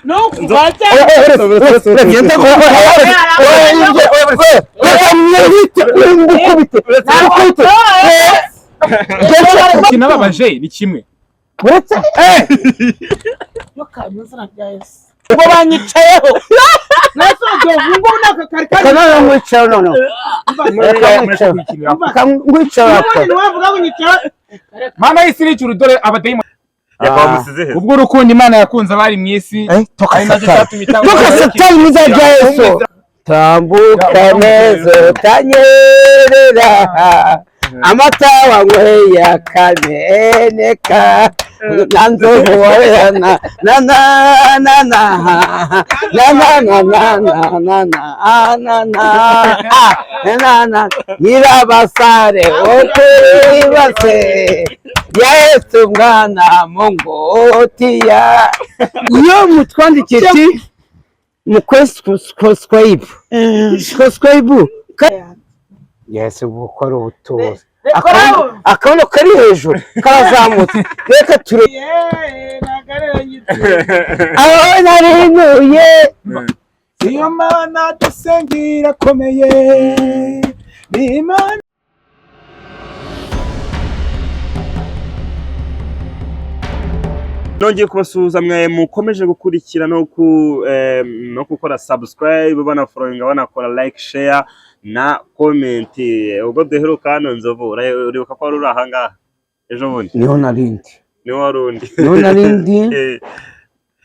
No kubacha. Genda ko. Kinababaje ni kimwe. Uretse Yo kamuzana guys. Ubo banyicayeho. Nasoje ngo nakakari. kana ngwicara no. Ngwicara ko. Wavuga ngo nyicara. Mana y'isi n'icuru dore abadayimoni. Yabamusize he? Ubwo urukundo Imana yakunze abari mu isi. Toka satani mwizaje Yesu. Tambuka neza tanyerera. Amata wanyweye akameneka nanzo woyana na na na na na na na na na na na na nyirabasare okwibase Yesu mwana mongotiya iyo mutwandikiti mukweskwaibu Yesu gukora ubutuzi akabono kari hejuru karazamutse reka ture aho narinuye iyo Mana dusengira komeye ni Imana. Nongeye kubasuhuza mwe mukomeje gukurikira no gukora subscribe banafollowinga banakora like share na comment. Ubwo duheruka hano Nzovu uribuka ko ruri ahangaha ejo bundi niho narindi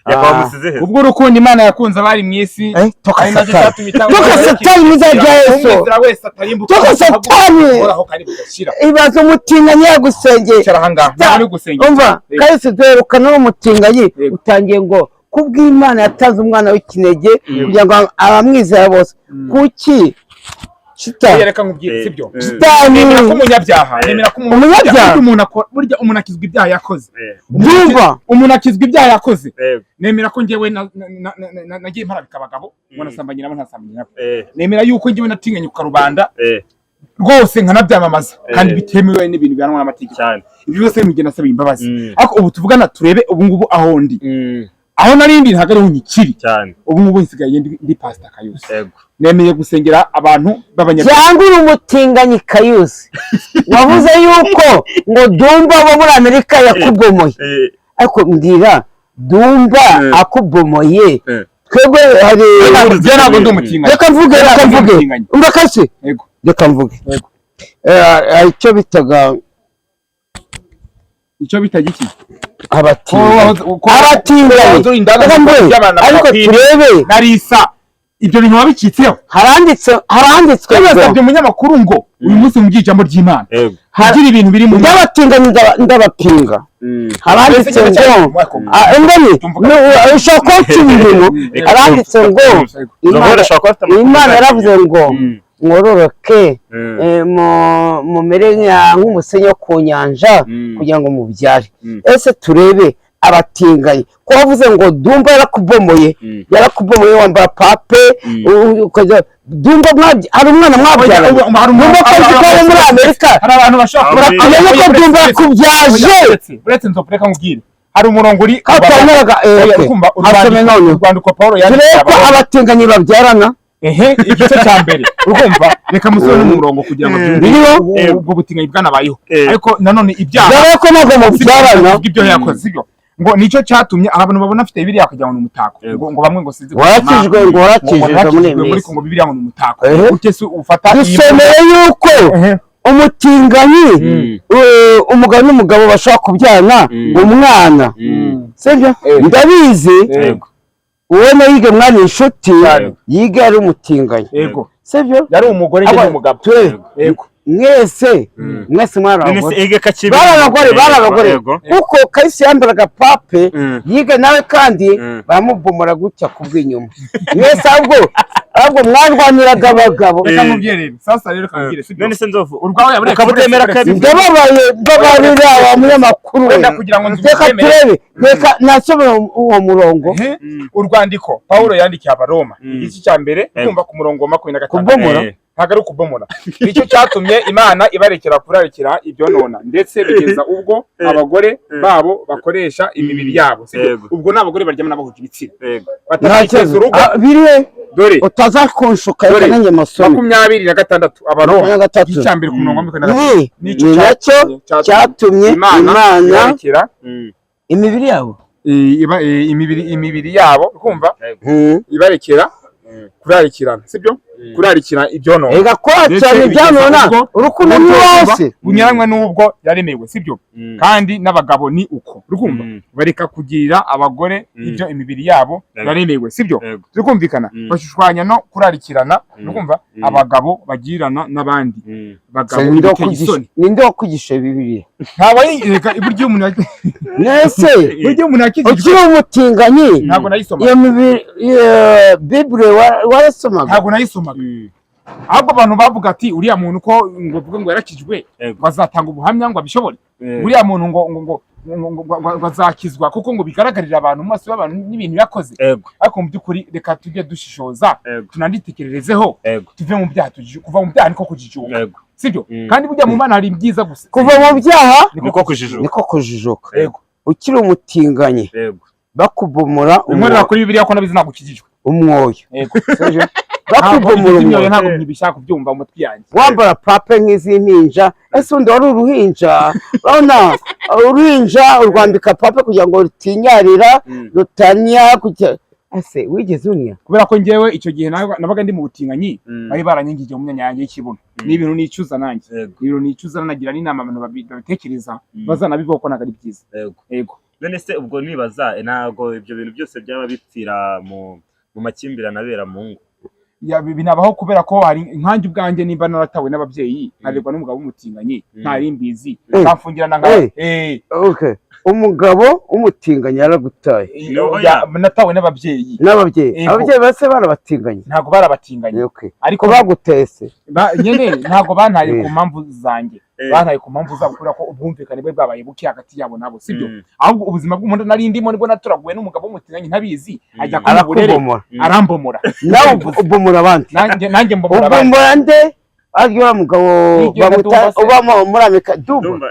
yabamusize he? Ubwo urukundo Imana yakunze abari mu isi. Toka satani mwizaje Yesu. Toka satani ibazo umutinganyi yagusengeye Cyara ahangaha nari gusengera. umva kahise duheruka no umutinganyi utangiye ngo kubw'Imana yatanze umwana w'ikinege kugira ngo abamwizera bose kuki Yereka nkubwire sibyo. Nemera ko umunyabyaha, nemera ko umuntu akora burya umuntu akizwa ibyaha yakoze. Ndumva Umuntu akizwa ibyaha yakoze. Nemera ko ngewe nagiye mparabika abagabo, ubona sambanye nabo ntasambanye nabo. Nemera yuko ngewe natinganye ku karubanda. Rwose nkanabyamamaza kandi bitemewe n'ibintu biranwa n'amategeko cyane. Ibyo byose mugenda asaba imbabazi. Ariko ubu tuvugana turebe ubu ngubu aho ndi. Aho narindi ntagare unyikiri cyane. Ubu ngubu nsigaye ndi Pastor Kayusi. Yego. Nemeye gusengera abantu b'abanyarwanda. Cyangwa umutinganyi Kayusi. Wavuze yuko ngo Dumba bo muri Amerika yakubomoye. Ariko ndira Dumba akubomoye. Twebwe hari ntabwo ndi umutinganyi. Reka mvuge. Umbakase. Yego. Reka mvuge. Yego. Icyo bitaga iki? Abatinganyi. Ariko turebe Narisa ibyo bintu wabicitseho. haranditswe Twabasabye umunyamakuru ngo uyu munsi mu byijambo ry'Imana. Hagira ibintu biri mu ndabatinganyi ndabapinga. Haranditse ngo ushaka ibintu haranditse ngo Imana yaravuze ngo mwororoke mumere nk'umusenyi wo ku nyanja kugira ngo mubyare. Ese turebe abatinganyi ko wavuze ngo Dumba yarakubomoye wambara pape Dumba hari umwana mwabyara Dumba kazi ko muri Amerika hari abantu bashaka amenye ko Dumba yakubyaje uretse nzopureka nkubwire hari umurongo uri urwandiko Paulo yanditse ko abatinganyi babyarana igice cya mbere urumva reka musore n'umurongo kugira ngo ubwo butinganyi bwanabayeho ariko nanone ibyaha ko ntabwo mubyarana ibyo yakoze sibyo ngo nicyo cyatumye abantu babona afite Bibiliya kugira ngo umutako ngo bamwe ngo sinzi warakijwe muri Kongo Bibiliya ngo umutako utese ufata dusomeye yuko umutinganyi umugabo n'umugabo bashaka kubyarana umwana sibyo ndabizi ubona yiga mwana inshuti yiga ari umutinganyi sibyo yari umugore n'umugabo yego mwese barabagore kuko Kayisi yambaraga pape yiga nawe kandi baramubomora gutya kubw'inyuma mwese ahubwo ahubwo mwarwaniraga abagabo reka mubwire sasa rero kamubwire sibyo none se nzovu urwawe yabureka ukabutemera kabiri ndababaye babarira wa munyamakuru wenda kugira ngo reka turebe reka nasomera uwo murongo urwandiko Paulo yandikiye abaroma igice cya mbere kumva ku murongo wa 26 kubomora ntago ari kubomora nicyo cyatumye Imana ibarekera kurarikira ibyo nona ndetse bigeza ubwo abagore babo bakoresha imibiri yabo ubwo n'abagore baryama n'abahuje ibitsina batakeza urugo biriye dore utazakonshuka reka nanjye masomo 26 abaroma igice mbere ku murongo wa 26 nicyo cyatumye Imana ibarekera imibiri yabo imibiri yabo kumva ibarekera kurarikirana sibyo kurarikira ibyo none ega kwacana ibyanona urukundo ni wose bunyaranywe n'ubwo yaremewe sibyo kandi n'abagabo ni uko rukumva bareka kugirira abagore ibyo imibiri yabo yaremewe sibyo rukumvikana bashushwanya no kurarikirana rukumva abagabo bagirana n'abandi bagabo ninde wakugisha Bibiliya ntaba yireka iburyo umuntu nese buryo umuntu akijije ukiri umutinganyi ntago nayisoma iyo Bibiliya warasomaga ntago nayisoma ahubwo abantu bavuga ati uriya muntu ko ngo vuga ngo yarakijwe bazatanga ubuhamya ngo abishobore uriya muntu ngo bazakizwa kuko ngo bigaragarira abantu mu maso y'abantu n'ibintu yakoze ariko mu by'ukuri reka tujye dushishoza tunanditekererezeho tuve mu byaha kuva mu byaha niko kujijuka sibyo kandi burya mu Mana hari ibyiza gusa kuva mu byaha niko kujijuka ukiri umutinganyi bakubomora umwana kuri Bibiliya ko nabizi nagukijijwe umwoyo bakubomora ntabwo ntibishaka kubyumva mu mutwe yanjye wambara pape nk'izimpinja ese undi wari uruhinja urabona uruhinja urwambika pape kugira ngo rutinyarira rutanya kugira ese wigeze unya kubera ko ngewe icyo gihe nabaga ndi mu butinganyi bari baranyingije mu myanya yanjye y'ikibuno n'ibintu nicuza nanjye ibintu nicuza nagira n'inama abantu babitekereza bazanabivuga ko nagari byiza yego none se ubwo nibaza ntago ibyo bintu byose byaba bipfira mu makimbirane abera mu ngo binabaho kubera ko hari inkangi ubwanjye nimba naratawe n'ababyeyi nkarerwa n'umugabo w'umutinganyi ntari mbizi bamfungirana okay umugabo w'umutinganyi yaragutaye natawe n'ababyeyi ababyeyi base barabatinganye ntago barabatinganye ariko bagutese nyene ntago bantaye ku mpamvu zanjye bantaye ku mpamvu zabo kubera ko ubwumvikane bwe bwabaye buke hagati yabo nabo sibyo ahubwo ubuzima bw'umuntu nari ndimo nibwo naturaguwe n'umugabo w'umutinganyi ntabizi ajya kumubura arambomora nawe ubomora abandi nanjye mbomora nde aryo wa mugabo bamuta ubamo muri Amerika Dumba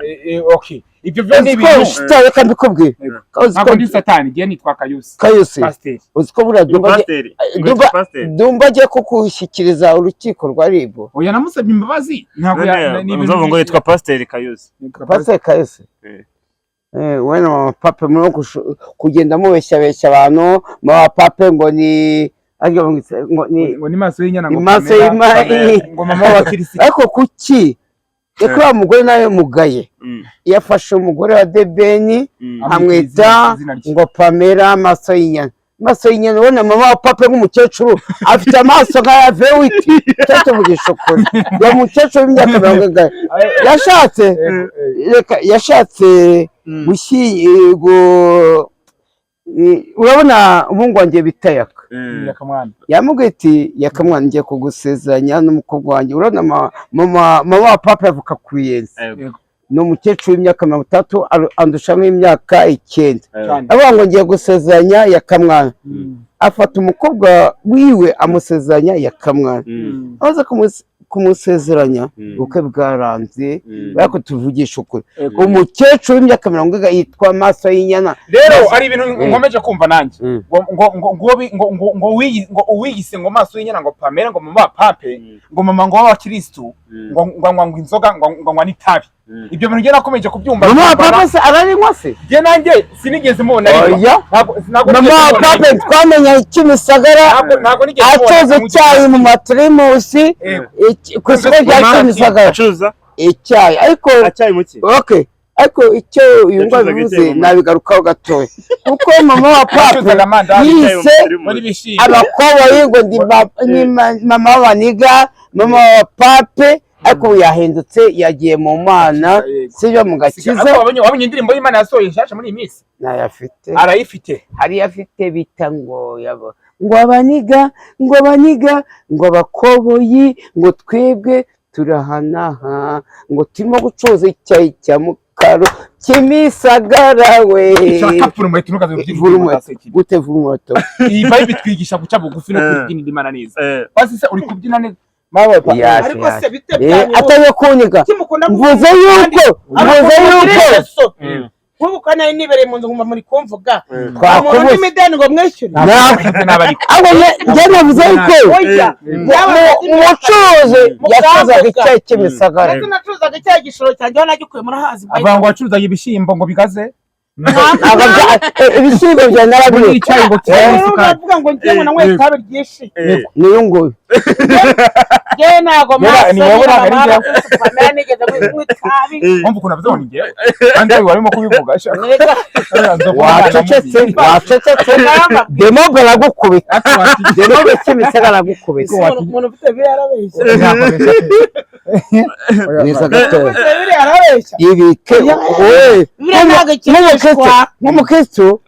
okay ibyo byose ibintu shitare kandi kubwe ntabwo ndi satani giye nitwa Kayusi pasteur uziko bura Dumba agiye kukushyikiriza urukiko rwa RIB oya namusabye imbabazi ntabwo nzovu ngo yitwa pasteur Kayusi wena mama pape muri kugenda mubeshya abantu mama pape ngo ni ngo ni maso y'inyana ngo mama wa Kirisi ariko kuki eko wa mugore nawe mugaye yafashe umugore wa Debeni amwita ngo Pamela maso y'inyana ubona mama wa pape nk'umukecuru afite amaso nka ya vewiti cyatuvugisha ukuri uwo mukecuru w'imyaka 40 yashatse urabona umuhungu wanjye bita Yaka yamubwiye ati Yakamwana ngiye kugusezeranya n'umukobwa wanjye urabona mama wa papa avuka ku Ruyenzi ni umukecuru w'imyaka 30 andusha nk'imyaka 9 avuga ngo ngiye gusezeranya Yakamwana afata umukobwa wiwe amusezeranya Yakamwana aza kumusezeranya ubukwe bwaranze barako tuvugisha ukuri umukecuru w'imyaka 40 yitwa maso y'inyana rero ari ibintu nkomeje kumva nanjye ngo uwiyise ngo maso y'inyana ngo Pamela ngo mama pape ngo mama ngo wa Kristo ngo inzoga ngo n'itabi ibyo bintu ngena komeje kubyumva mama pape se ararinywa se je nanjye sinigeze mubona ntabwo mama pape twamenya Kimisagara atoze cyayi mu matrimusi kusiko rya Kimisagara acuza icyayi ariko acyayi muki okay ariko icyo uyu ngo bivuze nabigarukaho gatoya kuko mama wa pape yise abakobwa yingo ndi mama wa niga mama wa pape ariko yahindutse yagiye mu Mana sibyo mu gakiza. Wabonye indirimbo y'Imana yasohoye nshyashya muri iyi minsi? Nayafite. Arayifite. Hari afite bita ngo abaniga ngo abakoboyi ngo twebwe turahanaha ngo turimo gucuruza icyayi cya Mukaro Kimisagara we. Gute vurumoto? Iyi vibe twigisha guca bugufi no kubyinira Imana neza. Basi se uri kubyina neza? Ariko se bite byanyu? Atayo kunyiga. Mvuze yuko Ubu kana nibereye mu nzu nguma muri kumvuga. Twakubuze imideni ngo mwishyure. Abo njye navuze yuko umucuruzi yacuruzaga icyayi Kimisagara. Ese nacuruzaga icyayi gishoro cyanjye nagikuye muri hazi. Avuga ngo wacuruzaga ibishyimbo ngo bigaze. Ibishyimbo bya narabiri icyayi ngo Bavuga ngo ngiye na mwe tabe ryishi. niyo ngo Je nago masa. Ni wowe nagari. Pamela nigeze mu tabi. Umva ukuntu avuze ngo ngiye. Kandi warimo kubivuga. wacecetse demo baragukubita. Demo Kimisagara aragukubita. Umuntu ufite biri arabeshya. Neza gato. Biri arabeshya. Yibike we. Nk'umukristo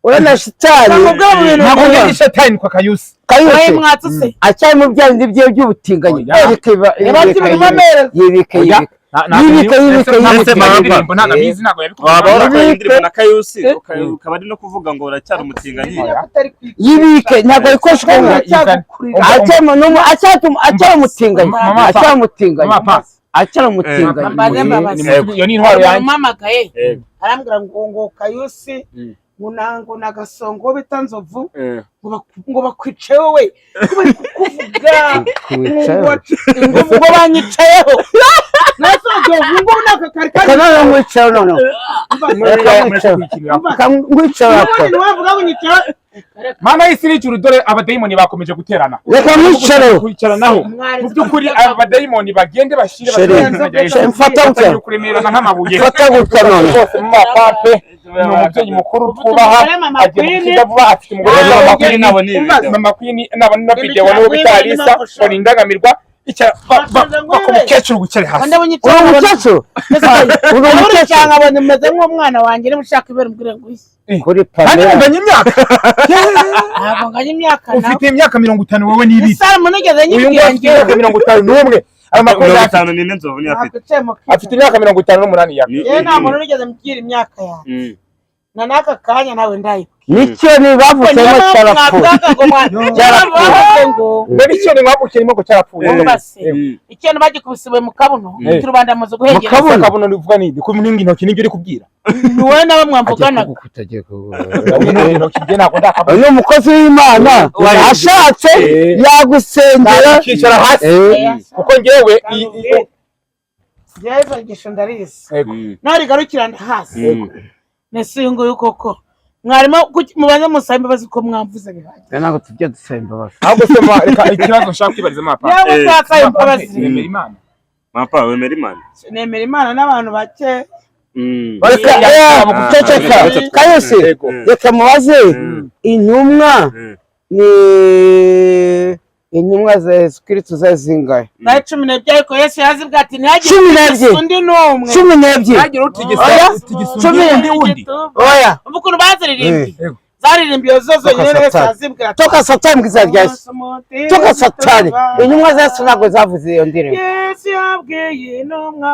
urana shitani ntabwo ndi shetani kwa Kayusi. Waye mwatuse. Acyari mu byandi by'ubutinganyi. Yibike na Kayusi ukaba ari no kuvuga ngo uracyari umutinganyi. Yibike ntabwo ikoshwe acyari umutinganyi. Iyo ni intwaro yanjye. Mamagaye arambwira ngo Kayusi ngo nagasongo bita Nzovu ngo bakwice wowe kuvuga ngo banyicayeho nasoje ngo nakakari kana ngwicaye none ngwicaye wavuga ngo nyicaye Mana y'isirikira dore abadayimoni bakomeje guterana. Reka kwicaranaho. Mu by'ukuri abadayimoni bagende bashire mfata uke kuremerana nk'amabuye. Fata gutya none. Mu mapape ni umubyeyi mukuru twubaha agiye kukiza vuba afite umugore w'amakuru nabo ni mama queen nabo no video no bitarisa ngo indangamirwa icya bakomukecuru gucere hasi. Umukecuru cyangwa abone meze nk'umwana wanjye nimushaka ibere mbwire ngo kuri Pamela nganye imyaka ntabwo nganye imyaka ufite imyaka 50 wowe ni ibi Sara munigeze nyibwenge 51 amakuru 50 ni Nzovu ni afite imyaka 58 yawe nta muntu nigeze mbwira imyaka yawe na naka kanya nawe ndayi nicyo ni bavuze ngo cyarapfuye ngo nicyo ni mwabukira imoko cyarapfuye ikintu bagikubisiwe mu kabuno turubanda muzo guhengera mu kabuno nivuga ni ko ningi intoki nibyo uri kubwira niwe nawe mwamvuganaga uyu mukozi w'Imana ashatse yagusengera kicara hasi kuko ngewe Jaiva gishondarize nari garukirana hasi nesingo yuko mwarimo mubanza musambe baziko mwamvuze bihanje ntabwo tujye dusemba basi ahubwo sema reka ikibazo nshaka kwibaza mapa yawe twakaye imbabazi nemera Imana mapa wemera Imana nemera Imana n'abantu bake guceceka Kayusi reka mubaze intumwa ni intumwa za Yesu Kristo zazingaye na 12 ariko Yesu yazibwa ati ntihagire undi n'umwe 12 ntihagire utigisundi undi oya ubukuntu baziririmbi zaririmbiye zozo nyene Yesu yazibwa toka satani bwiza Yesu toka satani intumwa za Yesu ntabwo zavuze iyo ndirimbo Yesu yabwiye intumwa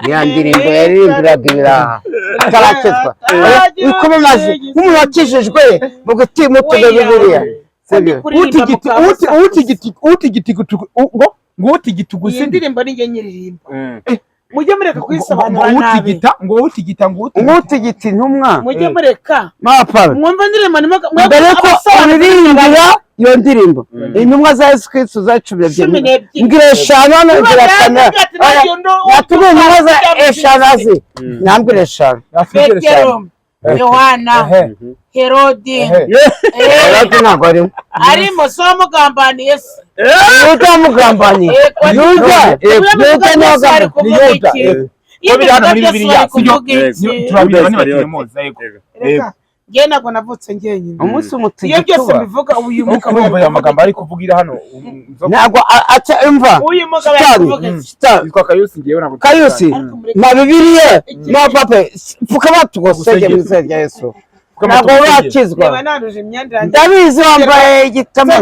ya ndirimbo yaririmbiraga ibiraha tarakizwa ikume mazi nk'umuntu wakijijwe mu gutima utugaye buriya utigita gusa indirimbo ninge nyiririmba mujye mureka kwisobanura nabi utigita intumwa mujye mureka mapa mwumva ndirimbo mbere ko uririmbira iyo ndirimbo intumwa za Yesu Kristo za 12 mbwira eshanu ngira kana yatume intumwa za eshanu nambwira eshanu Petero Yohana Herodi ntabwo arimo so mugambaniye se Yuda mugambaniye Yuda njye ntabwo navutse njyenyine umunsi umuti iyo byose bivuga uyu mugabo urumva aya magambo ari kuvugira hano ntabwo aca imva uyu mugabo yavuga yitwa Kayusi ngewe ntabwo Kayusi na Bibiliya na papa fuka batugosege mu izina rya Yesu ntabwo wakizwa niba naruje imyenda yanjye ndabizi wambaye igitama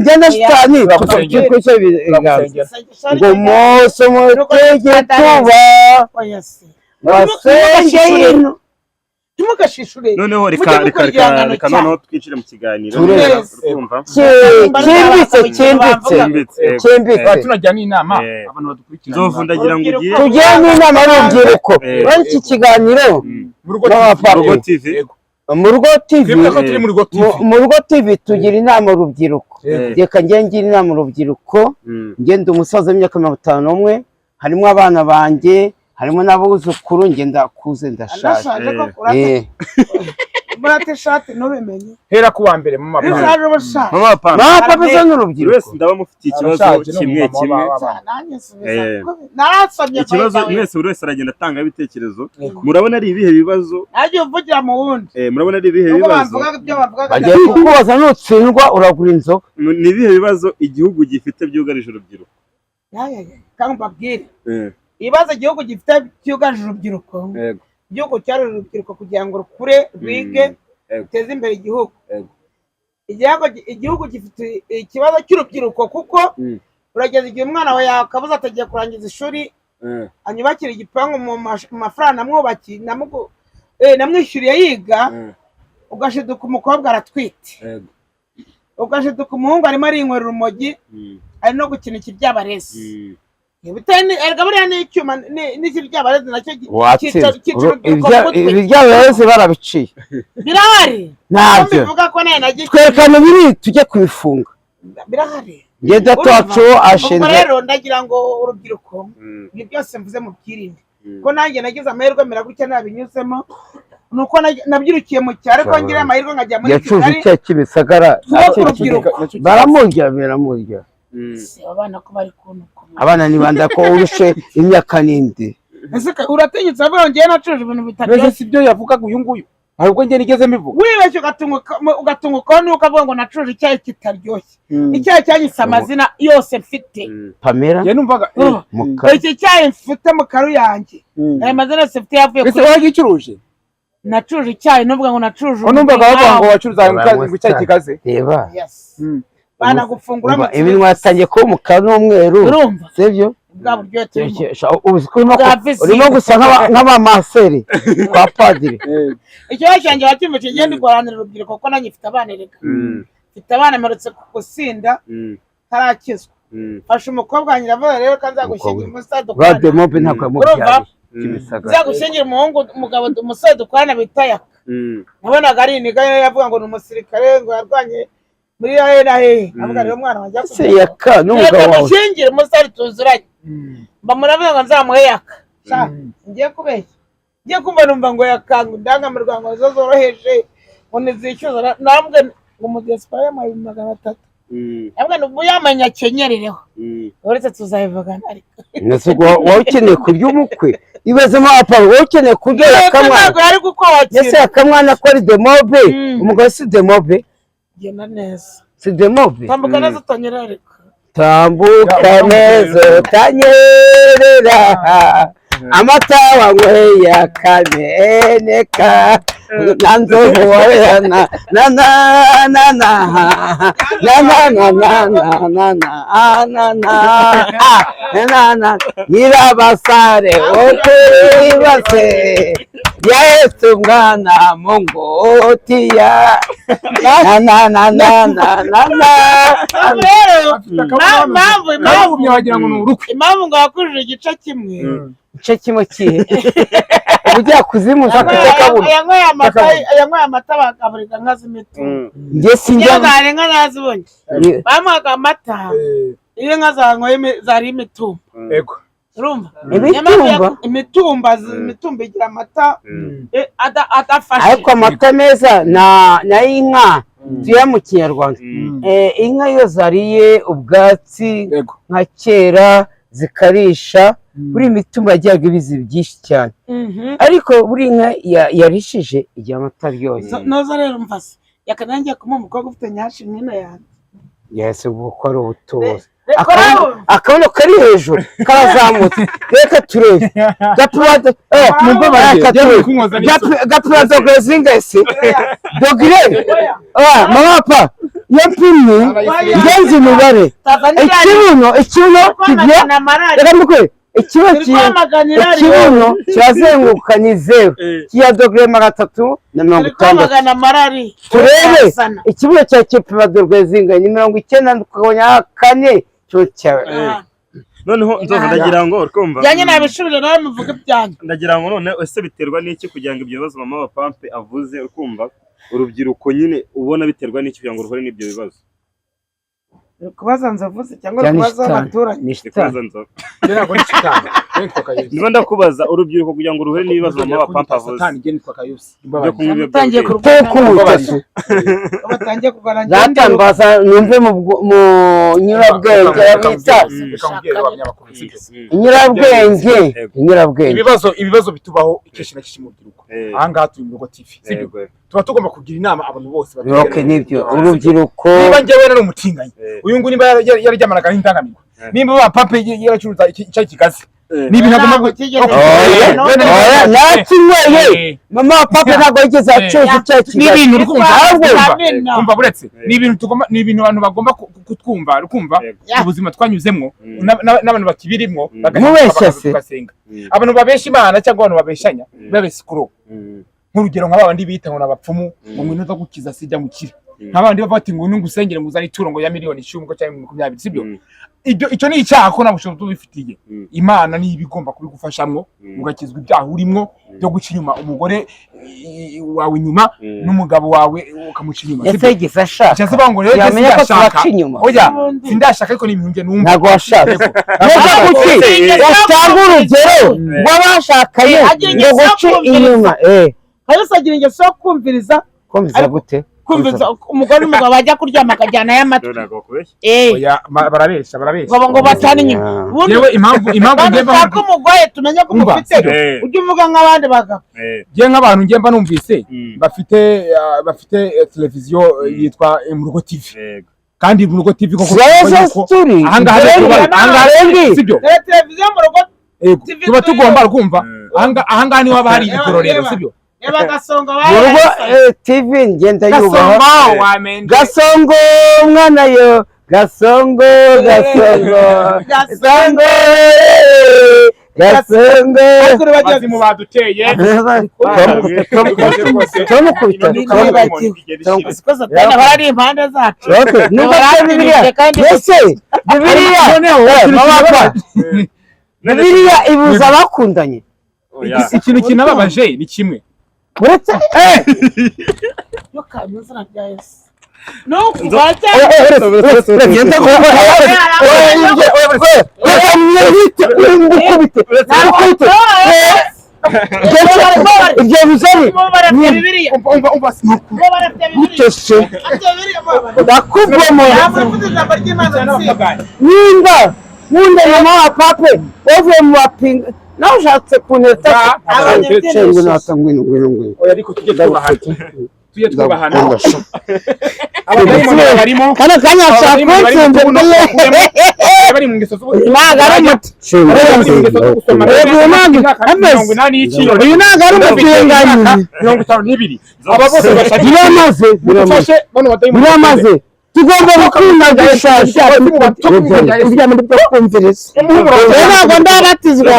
ngenda shitani tukuce ngo mose mutege tuba wasenge hino ntimugashishule noneho reka noneho twicire mu kiganiro urumva cyimbitse tunajya n'inama abantu badukurikirana nzovu ndagira ngo ugiye tugiye n'inama y'urubyiruko muri iki kiganiro mu rugo TV mu rugo TV tugira inama urubyiruko reka ngira inama urubyiruko ngenda umusaza w'imyaka 51 harimo abana banjye harimo n'abuzukuru ngenda kuze ndashaje murate shati nubimenye hera ku wa mbere mama papa zo n'urubyiruko wese ndaba mufitiye ikibazo kimwe ikibazo mwese buri wese aragenda atanga ibitekerezo murabona ari ibihe bibazo ajye uvugira mu wundi murabona ari ibihe bibazo bagiye kukubaza nutsindwa uragura inzoga ni ibihe bibazo igihugu gifite byugarije urubyiruko kandi mbabwire ibibazo igihugu gifite byugarije urubyiruko igihugu cyari urubyiruko kugira ngo rukure rwige ruteze imbere igihugu igihugu gifite ikibazo cy'urubyiruko kuko urageza igihe umwana we yakabuze atagiye kurangiza ishuri anyubakira igipangu mu mafaranga namwubakiye namwishyuriye yiga ugashiduka umukobwa aratwite ugashiduka umuhungu arimo arinywera urumogi ari no gukina ikiryabarezi erega buriya n'icyuma n'ikiryabarezi nacyo ibiryabarezi barabiciye birahari ntabyo twerekana biri tujye kubifunga birahari ngenda twacu ashinze rero ndagira ngo urubyiruko ibi byose mvuze mu byirinde ko nanjye nagize amahirwe mera gutya nabinyuzemo nuko nabyirukiye mu cyaro ko ngira amahirwe nkajya muri Kigali yacuze Kimisagara baramurya abana ko bari kuntuka abana nibanda ko urushe imyaka ninde ese uratinyutse avuga ngiye nacuje ibintu bitatu si byo yavugaga uyu nguyu ahubwo ngiye nigeze mbivuga wibeshye ugatunguka nuko avuga ngo nacuje icyayi kitaryoshye icyayi cyanyise amazina yose mfite Pamela ye numvaga iki cyayi mfite mu karu yanjye aya mazina yose mfite yavuye ese wagicuruje nacuje icyayi nuvuga ngo nacuje numvaga bavuga ngo wacuruza ngo icyayi kigaze reba bana gufungura ibintu watangiye ko mu kanumweru sivyo bwa buryo urimo gusa nk'abamaseri kwa padiri icyo cyanjye wakimuje ngende guharanira urubyiruko ko nanjye mfite abana reka mfite abana merutse gusinda tarakizwa fasha umukobwa wanjye avuga rero kanzagushingira umusade Brad Mobe ntabwo amubyari nzagushingira umugabo umusade dukwana bita yaka nabonaga ari iniga yavuga ngo ni umusirikare ngo yarwanye muri hehe avuga rero umwana wanjye se yaka n'umugabo wawe mushingira umusade tuzuranye mbamuravuga ngo nzamuhe yaka ngiye kubeshya ngiye kumva numva ngo yakanga ndangamirwa ngo zo zoroheje ngo nizishyuza nambwe ngo mu diaspora y'amayi 300 nambwe nubu yamanya kenyerereho uretse tuzayivugana ariko nese wowe ukeneye kurya umukwe ibezemo aparo wowe ukeneye kurya yakamwana yari gukwakira yese yakamwana ko ari demobe umugabo si demobe gena neza si demobe tambuka neza utanyerera ariko tambuka neza utanyerera amata wanyweye akameneka nanzovu warehana nyirabasare wokwibase yahetse umwana mu ngutiya impamvu ngo yakujije igice kimwe igice kimwe kihe ugiye kuzimu yanyweye amata bagaburira inka z'imitungo njye sinjya zari inka nazibonye bamuhaga amata iyo inka zari imitumba urumva imitumba igira amata adafashe ariko amata meza n'ay'inka tuya mu kinyarwanda inka iyo zariye ubwatsi nka kera zikarisha buri imitumba yagiraga ibizi byinshi cyane ariko buri inka yarishije igihe amata aryoshye noza rero mvase yakanangiye kumuha umukobwa ufite nyashi nk'ino yanjye yese uko ari ubutuzi akabuno kari hejuru karazamutse reka turebe gapima dogere zingese dogere mama papa iyo mpimye ngenzi imibare ikibuno kigiye reka mukwe ikibuno kirazenguruka ni 0 kiya dogere 360 turebe ikibuno cya kipima dogere zingana ni 94 cyo cyawe noneho nzovu ndagira ngo urumva byanye nabishurire nawe muvuge byanyu ndagira ngo none ese biterwa n'iki kugira ngo ibyo bibazo mama wa Pampe avuze urumva urubyiruko nyine ubona biterwa n'iki kugira ngo ruhore n'ibyo bibazo kubaza nzavuze cyangwa kubaza abaturage kubaza nzovu niba ndakubaza urubyiruko kugira ngo ruhure n'ibibazo mama wa Pampe avuze batangiye kugaranja zatambaza numve mu nyurabwenge bita inyurabwenge ibibazo bitubaho ikishi na kishi mu rubyiruko ahangaha turi mu Rugo TV tuba tugomba kugira inama abantu bose okay nibyo urubyiruko niba njyewe nari umutinganyi uyu nguyu niba yaryamanaga n'indangamirwa nimba ba Pampe yaracuruza icyayi kigazi ni ibintu agomba nakinyweye mama wa Pampe ntabwo yigeze acuruza icyayi kigazi ni ibintu kumva buretse ni ibintu abantu bagomba kutwumva rukumva ubuzima twanyuzemwo n'abantu bakibirimwo bagasenga abantu babesha Imana cyangwa abantu babeshanya babesikuro nk'urugero nk'abandi bita ngo nabapfumu ngo ngwino zo gukiza sijya mukira nk'abandi bafata ngo nungusengere ngo uzane ituro ngo ya miliyoni 10 cyangwa 20 sibyo icyo ni icyaha ko nabushoboye tubifitiye Imana ni ibigomba kubigufashamwo ugakizwa ibyaha urimo byo guca inyuma umugore wawe inyuma n'umugabo wawe ukamuca inyuma ese gifasha cyase bango rero sindashaka oya sindashaka ariko ni ibintu nge numva ntago washaka neza kuki utanga urugero rw'abashakanye ngo guca inyuma Kalisa agira ingeso yo kumviriza gute kumviriza umugore n'umugabo bajya kuryama akajyana y'amatwi oya barabesha ngo batane inyuma yewe impamvu ngiye bako umugore tumenye ko mufite ujye uvuga nk'abandi bagabo je nk'abantu ngiye mba numvise bafite televiziyo yitwa mu Rugo TV kandi mu Rugo TV koko ahangaha sibyo televiziyo mu Rugo TV tuba tugomba kumva ahangaha niho haba hari igororero sibyo Eba Gasongo Rugo TV ngenda yubaho Gasongo mwana yo Gasongo bazi mu baduteye bari impande zacu Bibiliya ibuza abakundanye ikintu kinababaje ni kimwe uretse yo kamuzana bya Yesu no kubaza ibyo bizari nimba Nunda mama wa Pampe over mu wapinga nawe ushatse kuneta ngo natangwino oya ariko tujye twubahana abadayimoni barimo kana kanya cyakonsenze bari mu ngeso biramaze tugomba gukunda gishasha kugira ngo kumviriza ntabwo ndaratizwa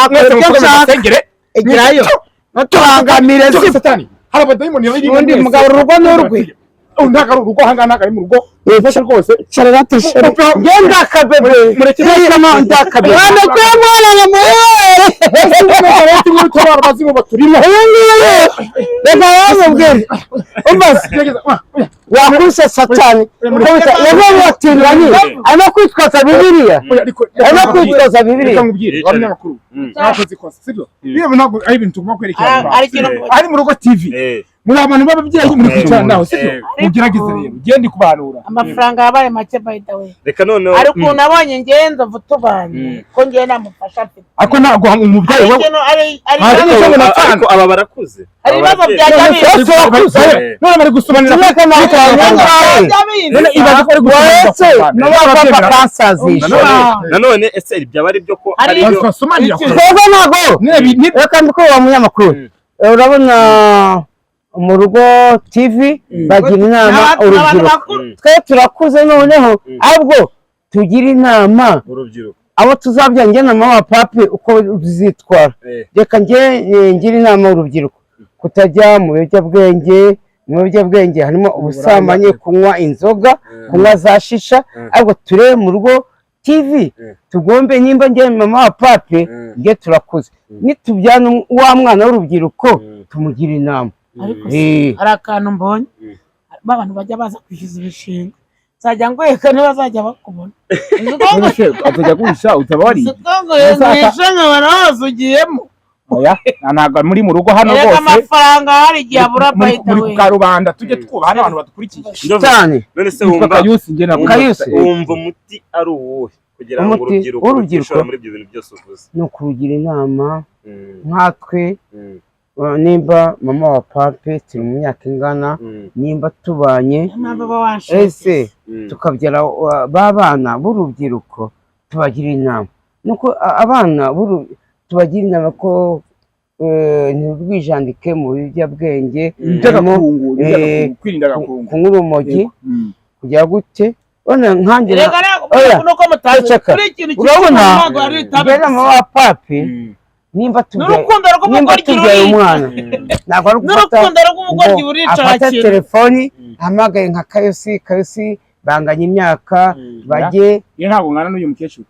mwese musengere igirayo natuhangamire satani hari abadayimoni undi mugabo urugo n'urwe undaka urugo hanga naka ari mu rugo yefasha rwose chararatishe genda kabebe murekere kama ndakabebe wana kwa mwana na mwana tubara bazimu baturimo reka yamubwira umbase wakuruse satani yabo batiranye arimo kwitwaza Bibiliya nakoze kosa sibyo biyo ntabwo ari ibintu tugomba kwerekana ari mu Rugo TV muri abantu b'ababyeyi muri kwicara naho sibyo mugerageze rero ugende kubanura amafaranga yabaye make by the way reka noneho ariko nabonye ngenzo vutubanye ko ngiye namufasha mfite ako ntabwo umubyeyi we ariko aba barakuze hari ibibazo byajya none bari gusobanura none ibaze ko ari gusobanura nanone ese byaba ari byo ko ari byo basomanira ko ntabwo reka mbiko wa munyamakuru urabona mu rugo TV bagira inama urubyiruko twe turakuze noneho ahubwo tugira inama urubyiruko abo tuzabyanga na mama papi uko zitwara reka ngira inama urubyiruko kutajya mu biyobyabwenge harimo ubusambanyi kunywa inzoga kunywa za shisha ahubwo ture mu rugo TV tugombe nimba ngiye mama wa papi ngiye turakuze nitubyana wa mwana w'urubyiruko tumugira inama ariko hari akantu mbonye abantu bajya baza kwishyuza ibishinga nzajya ngweka ntibazajya bakubona azajya guhisha utaba wari nkabona wazugiyemo ntabwo muri mu rugo hano rwose amafaranga hari igihe abura bayita muri ku karubanda tujye twubaha n'abantu badukurikiye cyane none se wumva umuti ari uwuhe kugira ngo urubyiruko rushobora muri ibyo bintu byose uvuze ni ukurugira inama nkatwe nimba mama wa pape turi mu myaka ingana nimba tubanye ese tukabyara b'abana b'urubyiruko tubagira inama nuko abana tubagira inama ko ntibwijandike mu biyobyabwenge kunywa urumogi kugira gute nkanjye urabona mbere mama wa pape nimba tubyaye umwana ntabwo ari afata telefoni ahamagaye nka kayosi banganya imyaka bajye ntabwo umwana n'uyu mukecuru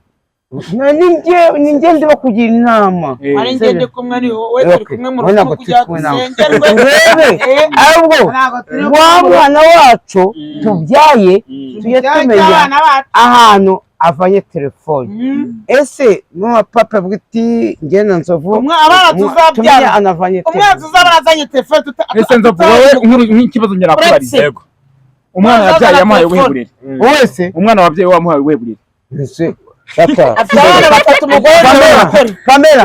ni njye ndiba kugira inama ari njye ndi kumwe ari wowe turi kumwe mu rugo kugira dusengerwe ahubwo wa mwana wacu tubyaye tujye tumenya ahantu avanye telefoni ese mama papa avuga iti ngena nzovu abana tuzabyara anavanye umwana tuzabana azanye telefoni ese nzovu wowe nk'ikibazo nyirakubariza umwana yabyaye yamuhaye uwegurire wese umwana wabyaye wamuhaye uwegurire ese abana batatu umugore kamera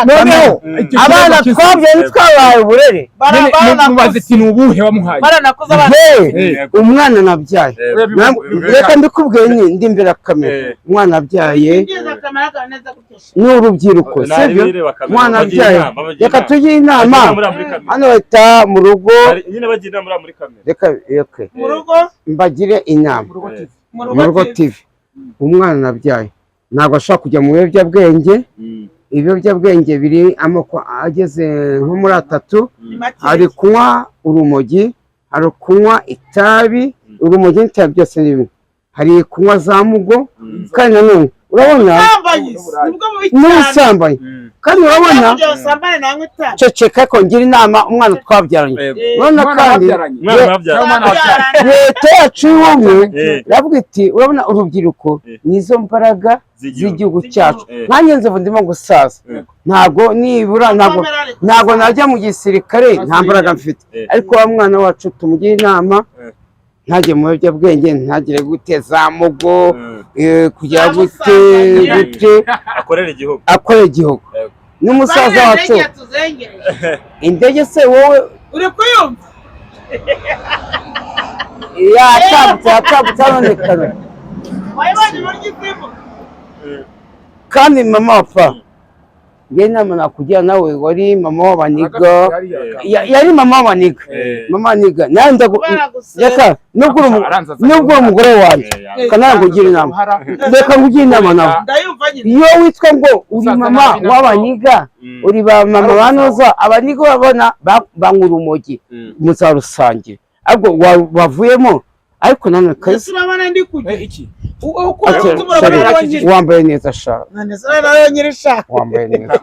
noneho abana twabyaye ntitwabaye uburere mubaze ati ni ubuhe wamuhaye baranakuze abana umwana nabyaye reka mbikubwiye ndi imbere ya kamera umwana abyaye ni urubyiruko sibyo umwana abyaye reka tujye inama hano leta mu rugo reka mu rugo mbagire inama mu rugo TV umwana nabyaye ntabwo ashobora kujya mu biyobyabwenge ibiyobyabwenge biri amoko ageze nko muri 3 hari kunywa urumogi hari kunywa itabi urumogi n'itabi byose ni bimwe hari kunywa za mugo kandi nanone urabona n'ubusambanyi kandi urabona ceceka ko ngira inama umwana twabyaranye urabona kandi leta yacu y'ubumwe iravuga iti urabona urubyiruko nizo mbaraga z'igihugu cyacu nanjye nzovu ndimo gusaza ntabwo nibura ntabwo najya mu gisirikare nta mbaraga mfite ariko wa mwana wacu tumugira inama ntajye mu biyobyabwenge ntagire gute za mugo kugira gute akorera igihugu n'umusaza wacu indege se wowe uri kuyumva yatambutse abonekana kandi mama wapfa nge inama nakugira nawe wari mama w'abaniga yari mama w'abaniga mama w'abaniga reka nubwo uri umugore wanjye kanara ngugira inama reka ngugira inama nawe iyo witwa ngo uri mama w'abaniga uri ba mama banoza abaniga babona banywa urumogi muzarusangira ahubwo bavuyemo ariko nanone kazi urabona ndi kujya iki wambaye neza sha wambaye neza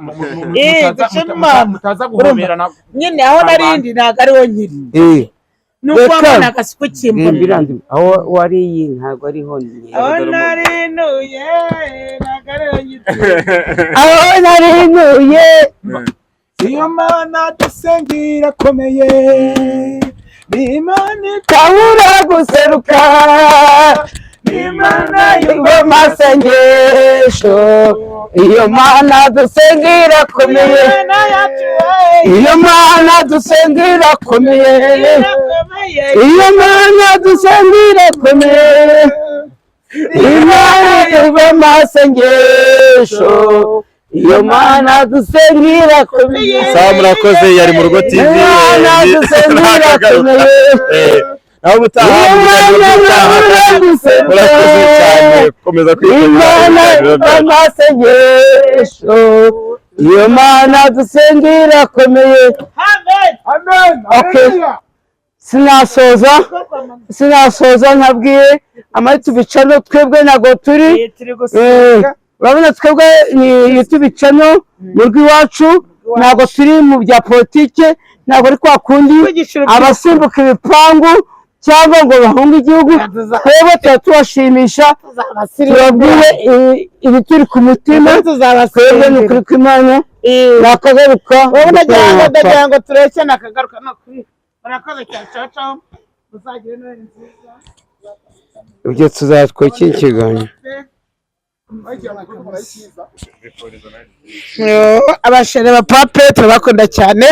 mutaza guhoberana nyine aho narindi ntabwo ariho nkiri nuko wabona agasuku kimbona aho wariyi ntabwo ariho nyiri aho narinuye ntabwo ariho nkiri aho narinuye iyo mana dusengera komeye n'Imana itabura guseruka n'Imana y'amasengesho iyo mana dusengera komeye iyo mana dusengera komeye iyo mana dusengera komeye Imana y'amasengesho iyo mana dusengera komeye sawa murakoze yari mu Rugo TV Imana dusengera komeye aho gutaha murakoze cyane komeza Imana y'amasengesho iyo mana dusengera komeye okay sinasoza ntabwiye YouTube channel twebwe nago turi urabona twebwe ni YouTube channel mu rw'iwacu nago turi mu bya politike nago ari kwa kundi abasimbuka ibipangu cyangwa ngo bahunga igihugu twebwe tubashimisha turabwiye ibi turi ku mutima twebwe ni ukuri kw'Imana nakagaruka ndagira ngo tureke nakagaruka no kuri barakoze cyane cyacaho muzagire Noheli nziza ibyo tuzatwara iki kiganiro abashere ba pape turabakunda cyane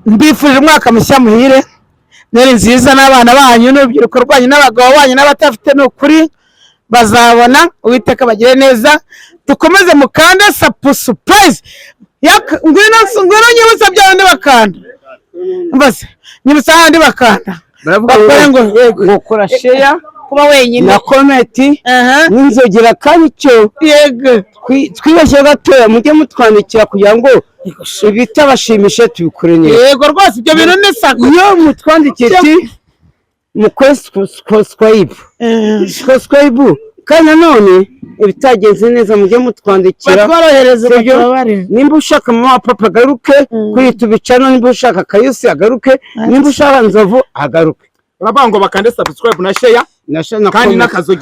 mbifurije umwaka mushya muhire Noheli nziza n'abana banyu n'urubyiruko rwanyu n'abagabo banyu n'abatafite n'ukuri bazabona Uwiteka bagire neza dukomeze mukande surprise ngwino nyibutsa byandi bakanda mbase nyibutsa handi bakanda bakore ngo gukora share kuba wenyine na comment n'inzogera kandi cyo yego twibashye gatoya mujye mutwandikira kugira ngo ibitabashimishe tubikore neza yego rwose ibyo bintu ni sako iyo mutwandikiye ati subscribe kandi nanone ibitagenze neza mujye mutwandikira nimba ushaka mama papa agaruke kuri YouTube channel nimba ushaka Kayusi agaruke nimba ushaka Nzovu agaruke uravuga ngo bakande subscribe na share kandi n'akazo